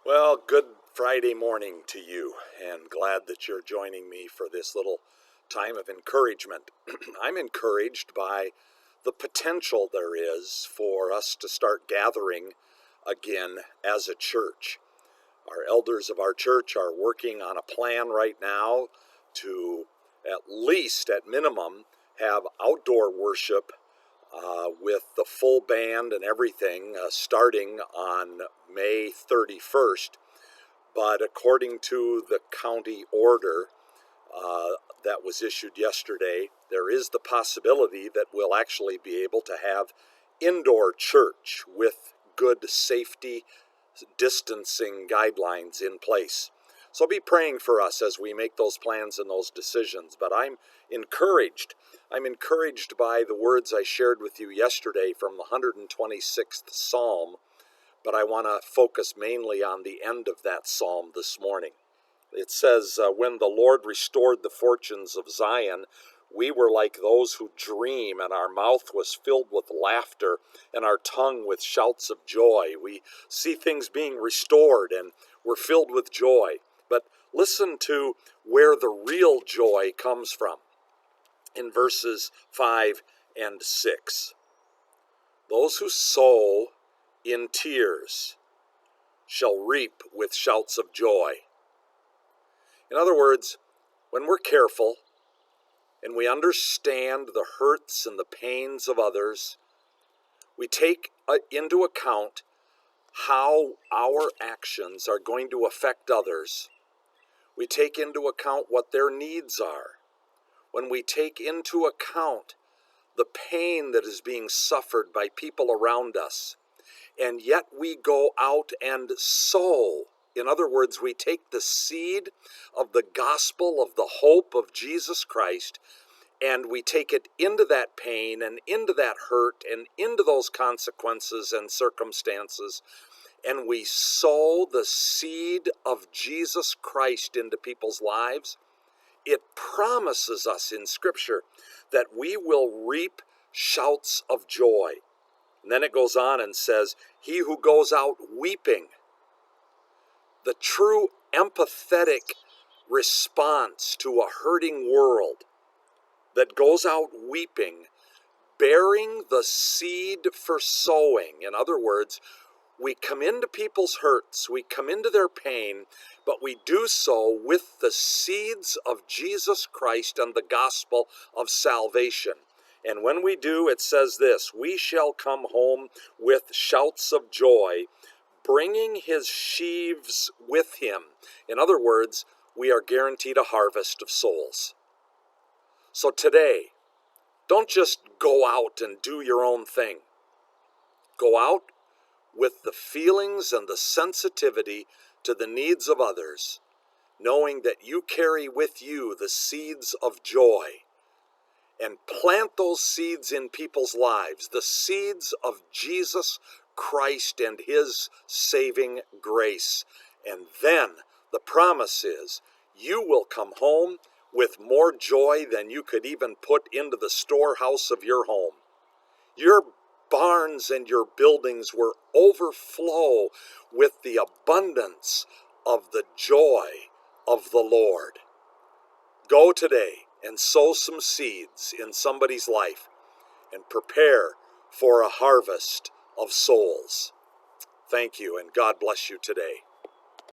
Well, good Friday morning to you, and glad that you're joining me for this little time of encouragement. I'm encouraged by the potential there is for us to start gathering again as a church. Our elders of our church are working on a plan right now to, at least at minimum, have outdoor worship with the full band and everything starting on May 31st. But according to the county order that was issued yesterday, there is the possibility that we'll actually be able to have indoor church with good safety distancing guidelines in place. So be praying for us as we make those plans and those decisions. But I'm encouraged. I'm encouraged by the words I shared with you yesterday from the 126th Psalm, but I want to focus mainly on the end of that psalm this morning. It says, when the Lord restored the fortunes of Zion, we were like those who dream, and our mouth was filled with laughter, and our tongue with shouts of joy. We see things being restored, and we're filled with joy. But listen to where the real joy comes from in verses 5 and 6. Those who sow in tears shall reap with shouts of joy. In other words, when we're careful and we understand the hurts and the pains of others, we take into account how our actions are going to affect others. We take into account what their needs are. When we take into account the pain that is being suffered by people around us, and yet we go out and sow. In other words, we take the seed of the gospel of the hope of Jesus Christ, and we take it into that pain and into that hurt and into those consequences and circumstances, and we sow the seed of Jesus Christ into people's lives. It promises us in Scripture that we will reap shouts of joy. And then it goes on and says, he who goes out weeping, the true empathetic response to a hurting world that goes out weeping, bearing the seed for sowing. In other words, we come into people's hurts, we come into their pain, but we do so with the seeds of Jesus Christ and the gospel of salvation. And when we do, it says this, we shall come home with shouts of joy, bringing his sheaves with him. In other words, we are guaranteed a harvest of souls. So today, don't just go out and do your own thing. Go out with the feelings and the sensitivity to the needs of others, knowing that you carry with you the seeds of joy, and plant those seeds in people's lives, the seeds of Jesus Christ and his saving grace. And then the promise is you will come home with more joy than you could even put into the storehouse of your home. Your barns and your buildings will overflow with the abundance of the joy of the Lord. Go today and sow some seeds in somebody's life and prepare for a harvest of souls. Thank you, and God bless you today.